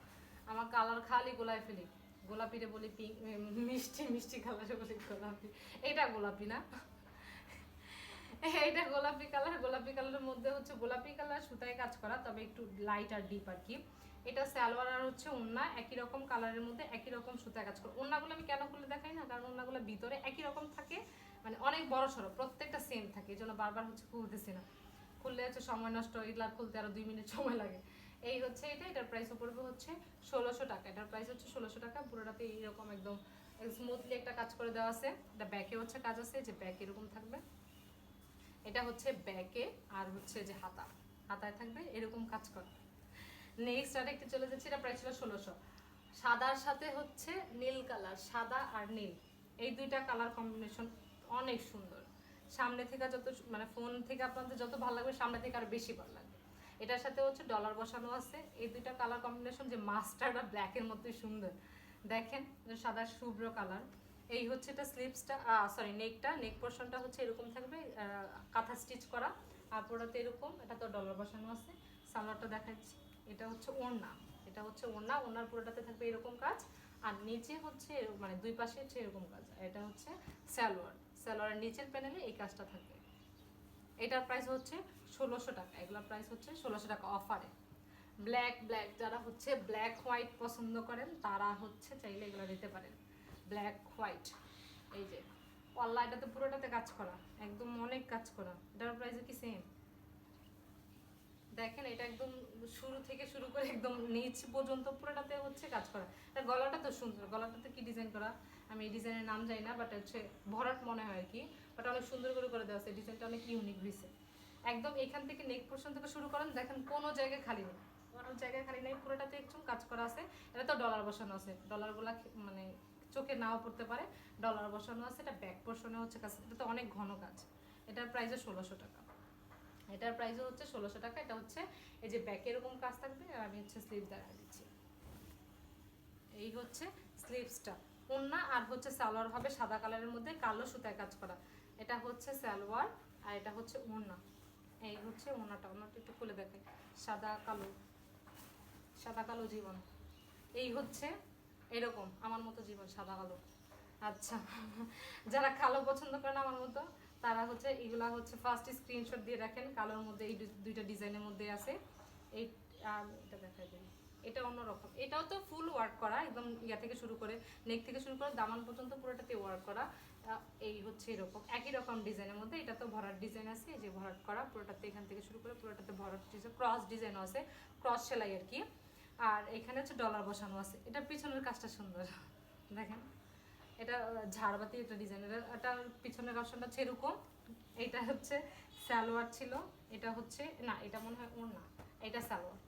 আমার কালার খালি গোলায় ফেলি, গোলাপিরে বলি পিঙ্ক, মিষ্টি মিষ্টি কালারে বলি গোলাপি। এটা গোলাপি না, এটা গোলাপি কালার। গোলাপি কালারের মধ্যে হচ্ছে গোলাপি কালার সুতায় কাজ করা, তবে একটু লাইট আর ডিপ আর কি। এটা সালোয়ার আর হচ্ছে ওড়না একই রকম কালারের মধ্যে একই রকম সুতায় কাজ করা। ওড়নাগুলো আমি কেন খুলে দেখাই না, কারণ ওড়নাগুলো ভিতরে একই রকম থাকে, মানে অনেক বড় সড়ো, প্রত্যেকটা সেম থাকে, এই জন্য বারবার হচ্ছে খুলতেছি না। খুললে হচ্ছে সময় নষ্ট, এগুলা খুলতে আরো 2 মিনিট সময় লাগে। এই হচ্ছে এটা, এটার প্রাইস পড়বে হচ্ছে 1600 টাকা। এটার প্রাইস হচ্ছে 1600 টাকা। পুরোটাতে এইরকম একদম স্মুথলি একটা কাজ করে দেওয়া আছে। এটা ব্যাকে হচ্ছে কাজ আছে, যে ব্যাক এরকম থাকবে। এটা হচ্ছে ব্যাকে, আর হচ্ছে যে হাতায় থাকবে এরকম কাজ করা। নেক্সট আরেকটা চলে যাচ্ছে, এটা প্রাইস ছিল 1600। সাদার সাথে হচ্ছে নীল কালার, সাদা আর নীল, এই দুইটা কালার কম্বিনেশন অনেক সুন্দর। সামনে থেকে যত মানে ফোন থেকে আপনাদের যত ভালো লাগবে, সামনে থেকে আরো বেশি ভালো লাগবে। এটার সাথে হচ্ছে ডলার বসানো আছে। এই দুইটা কালার কম্বিনেশন যে মাস্টার্ড আর ব্ল্যাকের মতোই সুন্দর, দেখেন, সাদা শুভ্র কালার। এই হচ্ছে এটা স্লিপসটা, সরি নেকটা, নেক পোর্শনটা হচ্ছে এরকম থাকবে, কাঁথা স্টিচ করা। আর পুরোটাতে এরকম, এটা তো ডলার বসানো আছে। সালোয়ারটা দেখাচ্ছি, এটা হচ্ছে ওড়না, এটা হচ্ছে ওড়না। ওড়নার পুরোটাতে থাকবে এরকম কাজ, আর নিচে হচ্ছে মানে দুই পাশে হচ্ছে এরকম কাজ। এটা হচ্ছে সালোয়ার, সালোয়ারের নিচের প্যানেলে এই কাজটা থাকবে। এটার প্রাইস হচ্ছে 1600 টাকা। এগুলোর প্রাইস হচ্ছে 1600 টাকা অফারে। ব্ল্যাক যারা হচ্ছে ব্ল্যাক হোয়াইট পছন্দ করেন তারা হচ্ছে চাইলে এগুলো নিতে পারেন। ব্ল্যাক হোয়াইট, এই যে পাল্লা, এটাতে পুরোটাতে কাজ করা, একদম অনেক কাজ করা। এটার প্রাইস কি সেম, দেখেন, এটা একদম শুরু থেকে শুরু করে একদম নিচ পর্যন্ত পুরোটাতে হচ্ছে কাজ করা। এটা গলাটা তো সুন্দর, গলাটাতে কি ডিজাইন করা আমি এই ডিজাইনের নাম জানি না, বাট হচ্ছে ভরাট মনে হয় আর কি, বাট অনেক সুন্দর করে দেওয়া আছে। ডিজাইনটা অনেক ইউনিক হয়েছে। একদম এখান থেকে নেক পোর্শন থেকে শুরু করেন, দেখেন কোনো জায়গায় খালি নেই, কোনো জায়গায় খালি নেই, পুরোটাতে একটু কাজ করা আছে। এটা তো ডলার বসানো আছে, ডলারগুলা মানে চোখে নাও পড়তে পারে, ডলার বসানো আছে। এটা ব্যাক পোর্শনে হচ্ছে কাজ, এটা তো অনেক ঘন কাজ। এটার প্রাইসও 1600 টাকা। এটার প্রাইসও হচ্ছে 1600 টাকা। এটা হচ্ছে এই যে ব্যাকে এরকম কাজ থাকবে, আর আমি হচ্ছে স্লিভ দেখা দিচ্ছি। এই হচ্ছে স্লিভসটা, ওড়না আর হচ্ছে সালোয়ার হবে সাদা কালারের মধ্যে কালো সুতায় কাজ করা। এটা হচ্ছে সালোয়ার, আর এটা হচ্ছে ওড়না। এই হচ্ছে ওড়নাটা, ওড়নাটা একটু খুলে দেখে, সাদা কালো জীবন। এই হচ্ছে এরকম আমার মতো জীবন, সাদা কালো। আচ্ছা, যারা কালো পছন্দ করেন আমার মতো, তারা হচ্ছে এগুলা হচ্ছে ফার্স্ট স্ক্রিনশট দিয়ে রাখেন। কালোর মধ্যে এই দুইটা ডিজাইনের মধ্যে আছে। এই এটা দেখাই দিই, এটা অন্যরকম। এটাও তো ফুল ওয়ার্ক করা, একদম ইয়া থেকে শুরু করে নেক থেকে শুরু করে দামান পর্যন্ত পুরোটাতে ওয়ার্ক করা। এই হচ্ছে এরকম একই রকম ডিজাইনের মধ্যে। এটা তো ভরাট ডিজাইন আছে, এই যে ভরাট করা পুরোটাতে, এখান থেকে শুরু করে পুরোটাতে ভরাট ডিজাইন, ক্রস ডিজাইনও আছে, ক্রস সেলাই আর কি। আর এখানে হচ্ছে ডলার বসানো আছে। এটার পিছনের কাজটা সুন্দর, দেখেন এটা ঝাড়বাতি এটা ডিজাইন, এটার পিছনের অপশনটা হচ্ছে এরকম। এটা হচ্ছে সালোয়ার ছিল, এটা হচ্ছে না এটা মনে হয় ওর না, এটা সালোয়ার।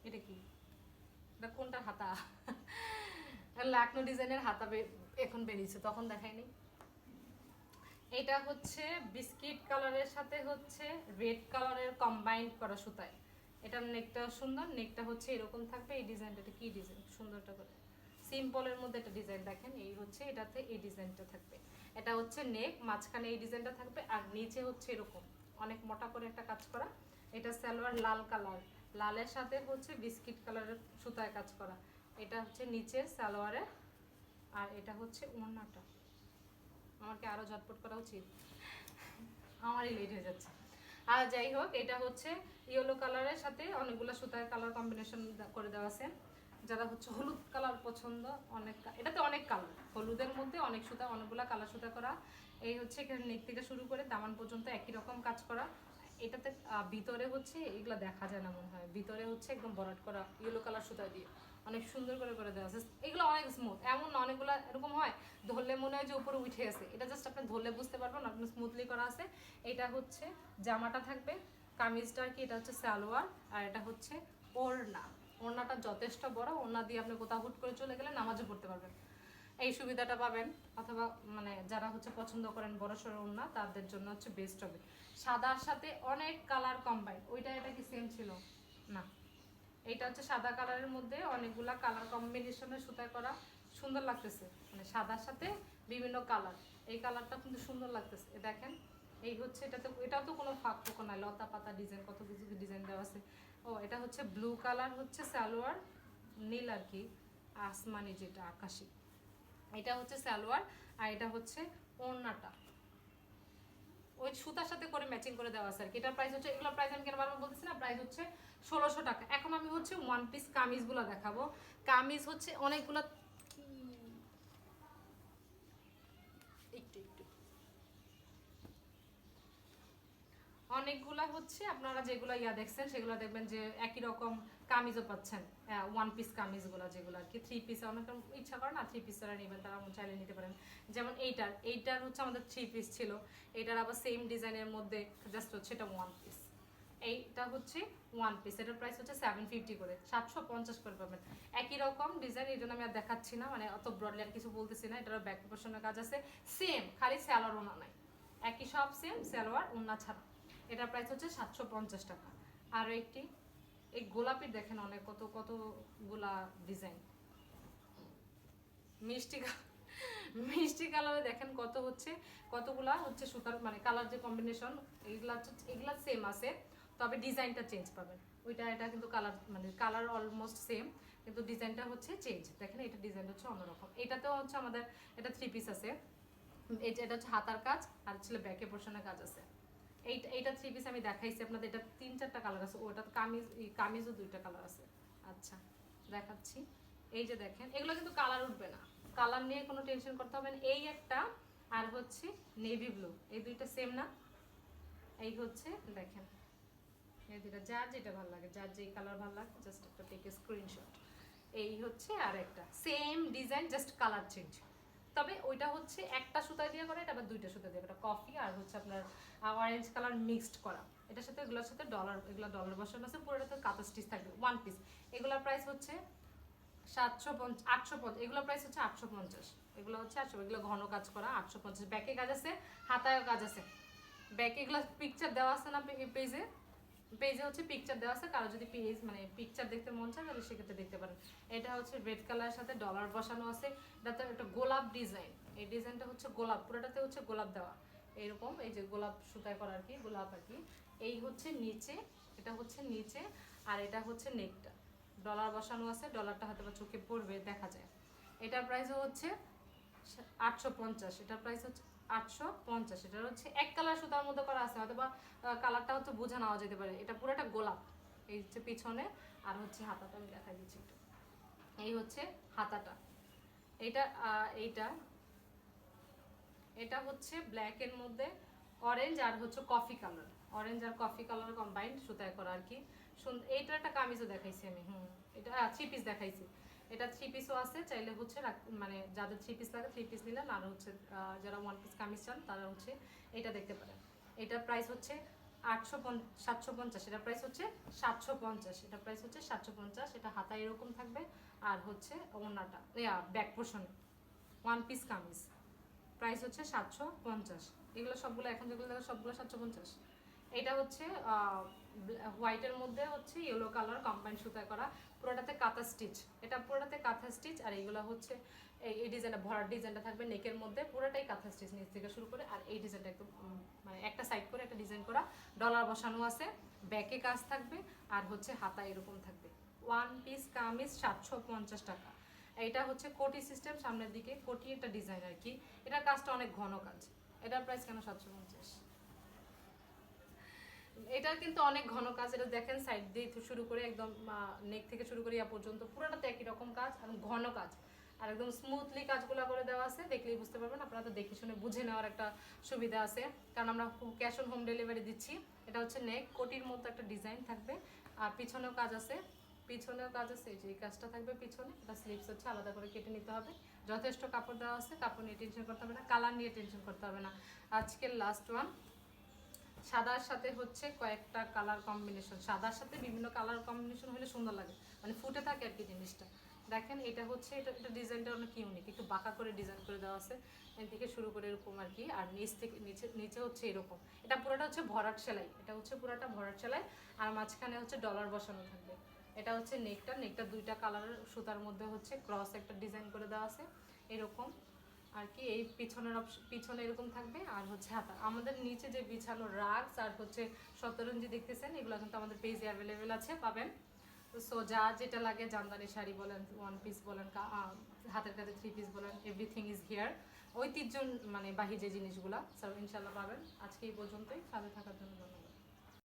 এটা কি, এটা কোনটার হাতা? লাকনো ডিজাইনের হাতা এখন বেরিয়েছে, তখন দেখায়নি। এটা হচ্ছে বিস্কিট কালারের সাথে হচ্ছে রেড কালারের কম্বাইন্ড করা সুতায়। এটার নেকটা সুন্দর, নেকটা হচ্ছে এরকম থাকবে। এই ডিজাইনটা, এটা কি ডিজাইন সুন্দরটা করে, সিম্পলের মধ্যে একটা ডিজাইন দেখেন, এই হচ্ছে এটাতে এই ডিজাইনটা থাকবে। এটা হচ্ছে নেক, মাঝখানে এই ডিজাইনটা থাকবে, আর নিচে হচ্ছে এরকম অনেক মোটা করে একটা কাজ করা। এটা সালোয়ার লাল কালার, লালের সাথে হচ্ছে বিস্কিট কালারের সুতায় কাজ করা। এটা হচ্ছে নিচে সালোয়ারে, আর এটা হচ্ছে ওড়নাটা। আমার কি আরো ঝটপট করা উচিত? আমারই লেট হয়ে যাচ্ছে। আর যাই হোক, এটা হচ্ছে ইয়েলো কালারের সাথে অনেকগুলো সুতার কালার কম্বিনেশন করে দেওয়া আছে। যারা হচ্ছে হলুদ কালার পছন্দ, অনেক এটাতে অনেক কালার, হলুদের মধ্যে অনেক সুতা, অনেকগুলো কালার সুতা করা। এই হচ্ছে এখানে নেক থেকে শুরু করে দামান পর্যন্ত একই রকম কাজ করা। এটাতে ভিতরে হচ্ছে এগুলা দেখা যায় না মনে হয়, ভিতরে হচ্ছে একদম বরাট করা ইয়েলো কালার সুতা দিয়ে অনেক সুন্দর করে করে দেওয়া আছে। এগুলো অনেক স্মুথ, এমন না অনেকগুলো এরকম হয় ধরলে মনে হয় যে উপরে উঠে আছে, এটা জাস্ট আপনি ধরলে বুঝতে পারবেন আপনি স্মুথলি করা আছে। এটা হচ্ছে জামাটা থাকবে, কামিজটা কি, এটা হচ্ছে সালোয়ার, আর এটা হচ্ছে ওড়না। ওড়নাটা যথেষ্ট বড়, ওড়না দিয়ে আপনি কোথাও হুট করে চলে গেলে নামাজও পড়তে পারবেন, এই সুবিধাটা পাবেন। অথবা মানে যারা হচ্ছে পছন্দ করেন বড় সড়ো ওড়না, তাদের জন্য হচ্ছে বেস্ট হবে। সাদার সাথে অনেক কালার কম্বাইন, ওইটা এটা কি সেম ছিল না, এইটা হচ্ছে সাদা কালারের মধ্যে অনেকগুলা কালার কম্বিনেশনের সুতা করা, সুন্দর লাগতেছে, মানে সাদার সাথে বিভিন্ন কালার, এই কালারটা কিন্তু সুন্দর লাগতেছে। দেখেন এই হচ্ছে এটাতে, এটাও তো কোনো ফাঁক ফোঁক নাই, লতা পাতা ডিজাইন কত কিছু ডিজাইন দেওয়া আছে। ও এটা হচ্ছে ব্লু কালার হচ্ছে সালোয়ার, নীল আর কি আসমানি যেটা আকাশি, এটা হচ্ছে সালোয়ার, আর এটা হচ্ছে ওড়নাটা ওই সুতার সাথে করে ম্যাচিং করে দেওয়া আছে আর কি। এটার প্রাইস হচ্ছে, এগুলোর প্রাইস আমি কেন বারবার বলতেছি না, প্রাইস হচ্ছে 1600 টাকা। এখন আমি হচ্ছে ওয়ান পিস কামিজগুলো দেখাবো। কামিজ হচ্ছে অনেকগুলো, একটু একটু অনেকগুলা হচ্ছে আপনারা যেগুলো দেখছেন সেগুলো দেখবেন যে একই রকম কামিজও পাচ্ছেন। ওয়ান পিস কামিজগুলো যেগুলো আর কি, থ্রি পিস অনেক ইচ্ছা করে না থ্রি পিস যারা নেবেন তারা চাইলে নিতে পারেন। যেমন এইটার হচ্ছে আমাদের থ্রি পিস ছিল, এইটার আবার সেম ডিজাইনের মধ্যে জাস্ট হচ্ছে এটা ওয়ান পিস। এইটা হচ্ছে ওয়ান পিস, এটার প্রাইস হচ্ছে 750 করে, 750 করে পাবেন। একই রকম ডিজাইন, এই জন্য আমি আর দেখাচ্ছি না, মানে অত ব্রডলি আর কিছু বলতেছি না। এটার ব্যাক প্রপোর্শনের কাজ আছে সেম, খালি সালোয়ার ওনা নাই, একই সব সেম সালোয়ার ওনা ছাড়া। এটার প্রাইস হচ্ছে 750 টাকা। আর একটি এই গোলাপি দেখেন অনেক কত কতগুলা ডিজাইন, মিষ্টি মিষ্টি কালারে দেখেন কত হচ্ছে, কতগুলা হচ্ছে সুতার মানে কালার যে কম্বিনেশন, এগুলা সেম আছে, তবে ডিজাইনটা চেঞ্জ পাবেন। ওইটা এটা কিন্তু কালার মানে কালার অলমোস্ট সেম, কিন্তু ডিজাইনটা হচ্ছে চেঞ্জ। দেখেন এটা ডিজাইন হচ্ছে অন্যরকম। এটাতেও হচ্ছে আমাদের এটা থ্রি পিস আছে, এটা হচ্ছে হাতার কাজ, আর হচ্ছে ব্যাকে পোর্শনের কাজ আছে। এইটা থ্রি পিস আমি দেখাইছি আপনাদের, এটা 3-4টা কালার আছে, ওটা কামিজও 2টা কালার আছে। আচ্ছা দেখাচ্ছি, এই যে দেখেন এগুলো কিন্তু কালার উঠবে না, কালার নিয়ে কোনো টেনশন করতে হবে না। এই একটা আর হচ্ছে নেভি ব্লু, এই দুইটা সেম না, এই হচ্ছে দেখেন এই দুইটা, যার যেটা ভালো লাগে, যার যেই কালার ভালো লাগে জাস্ট একটা টেকে স্ক্রিনশট। এই হচ্ছে আর একটা same design, just colour change. তবে ওইটা হচ্ছে একটা সুতা দিয়ে করে, এটা আবার 2টা সুতা দিয়ে, এটা কফি আর হচ্ছে আপনার অরেঞ্জ কালার মিক্সড করা। এটার সাথে এগুলোর সাথে ডলার, এগুলো ডলার বসানো আছে, পুরোটাতে কাঁথা স্টিচ থাকবে ওয়ান পিস। এগুলোর প্রাইস হচ্ছে 850, এগুলোর প্রাইস হচ্ছে 850, এগুলো হচ্ছে 800, এগুলো ঘন কাজ করা 850। ব্যাকে কাজ আছে, হাতায়ও কাজ আছে, ব্যাকে এগুলো পিকচার দেওয়া আছে না পেজে, পেজে হচ্ছে পিকচার দেওয়া আছে, কারো যদি পেজ মানে পিকচার দেখতে মন চায় তাহলে সেক্ষেত্রে দেখতে পারেন। এটা হচ্ছে রেড কালারের সাথে ডলার বসানো আছে, এটাতে একটা গোলাপ ডিজাইন, এই ডিজাইনটা হচ্ছে গোলাপ, পুরোটাতে হচ্ছে গোলাপ দেওয়া এরকম, এই যে গোলাপ সুতায় করা আর কি, গোলাপ আর কি। এই হচ্ছে নিচে, এটা হচ্ছে নিচে, আর এটা হচ্ছে নেকটা ডলার বসানো আছে, ডলারটা হয়তো বা চোখে পড়বে দেখা যায়। এটার প্রাইসও হচ্ছে 850, এটার প্রাইস হচ্ছে 850। এটা হচ্ছে এক কালার সুতার মধ্যে করা আছে, হয়তো বা কালারটা হচ্ছে বোঝা নেওয়া যেতে পারে। এটা পুরোটা গোলাপ, এই হচ্ছে পিছনে, আর হচ্ছে হাতাটা আমি দেখাই দিচ্ছি একটু, এই হচ্ছে হাতাটা। এইটা এইটা এটা হচ্ছে ব্ল্যাক এর মধ্যে অরেঞ্জ আর হচ্ছে কফি কালার, অরেঞ্জ আর কফি কালার কম্বাইন্ড সুতায় করা আর কি। এইটা একটা কামিজও দেখাইছি আমি, এটা থ্রি পিস দেখাইছি। এটা 3 পিসও আছে, চাইলে হচ্ছে মানে যাদের 3 পিস লাগে 3 পিস নিলেন, আর হচ্ছে যারা 1 পিস কামিজ চান তারা হচ্ছে এটা দেখতে পারেন। এটার প্রাইস হচ্ছে 750, এটা প্রাইস হচ্ছে 750, এটা প্রাইস হচ্ছে 750। এটা হাতা এরকম থাকবে, আর হচ্ছে ওড়নাটা ব্যাক পোর্শনে 1 পিস কামিজ, প্রাইস হচ্ছে 750। এগুলো সবগুলো এখন যেগুলো দেখো সবগুলো 750। এটা হচ্ছে হোয়াইটের মধ্যে হচ্ছে ইয়েলো কালার কম্বাইন সুতায় করা, পুরোটাতে কাঁথা স্টিচ, এটা পুরোটাতে কাঁথা স্টিচ। আর এইগুলো হচ্ছে এই ডিজাইনটা, ভরার ডিজাইনটা থাকবে নেকের মধ্যে, পুরোটাই কাঁথা স্টিচ নিচ থেকে শুরু করে। আর এই ডিজাইনটা একদম মানে একটা সাইড করে একটা ডিজাইন করা, ডলার বসানো আছে, ব্যাকে কাজ থাকবে, আর হচ্ছে হাতা এরকম থাকবে। 1 পিস কামিজ 750 টাকা। এটা হচ্ছে কোটি সিস্টেম, সামনের দিকে কোটি একটা ডিজাইন আর কি। এটার কাজটা অনেক ঘন কাজ। এটার প্রাইস কেন 750? এটার কিন্তু অনেক ঘন কাজ। এটা দেখেন সাইড দিয়ে শুরু করে একদম নেক থেকে শুরু করে ইয়া পর্যন্ত পুরোটাতে একই রকম কাজ আর ঘন কাজ, আর একদম স্মুথলি কাজগুলো করে দেওয়া আছে। দেখলেই বুঝতে পারবেন, আপনারা তো দেখে শুনে বুঝে নেওয়ার একটা সুবিধা আছে, কারণ আমরা ক্যাশ অন হোম ডেলিভারি দিচ্ছি। এটা হচ্ছে নেক, কোটির মতো একটা ডিজাইন থাকবে, আর পিছনেও কাজ আছে, পিছনেও কাজ আছে, এই যে এই কাজটা থাকবে পিছনে। এটা স্লিভস হচ্ছে আলাদা করে কেটে নিতে হবে, যথেষ্ট কাপড় দেওয়া আছে, কাপড় নিয়ে টেনশন করতে হবে না, কালার নিয়ে টেনশন করতে হবে না। আজকের লাস্ট ওয়ান, সাদার সাথে হচ্ছে কয়েকটা কালার কম্বিনেশন, সাদার সাথে বিভিন্ন কালার কম্বিনেশন হলে সুন্দর লাগে, মানে ফুটে থাকে আর কি জিনিসটা। দেখেন এটা হচ্ছে এটা ডিজাইনটা অনেক ইউনিক, একটু বাঁকা করে ডিজাইন করে দেওয়া আছে, এখান থেকে শুরু করে এরকম আর কি, আর নিচ থেকে নিচে হচ্ছে এরকম। এটা পুরোটা হচ্ছে ভরাট সেলাই, এটা হচ্ছে পুরোটা ভরাট সেলাই, আর মাঝখানে হচ্ছে ডলার বসানো থাকবে। এটা হচ্ছে নেকটা দুইটা কালারের সুতার মধ্যে হচ্ছে ক্রস একটা ডিজাইন করে দেওয়া আছে এরকম আর কি। এই পিছনে এরকম থাকবে, আর হচ্ছে হাতা। আমাদের নিচে যে বিছানো রাগস আর হচ্ছে শতরঞ্জি দেখতেছেন, এগুলো কিন্তু আমাদের পেজে অ্যাভেলেবেল আছে, পাবেন। সো যা যেটা লাগে, জামদানি শাড়ি বলেন, 1 পিস বলেন, হাতের কাছে 3 পিস বলেন, এভরিথিং ইজ হিয়ার। ঐতিহ্য মানে বাহি যে জিনিসগুলা সব ইনশাল্লাহ পাবেন। আজকে এই পর্যন্তই, সাথে থাকার জন্য ধন্যবাদ।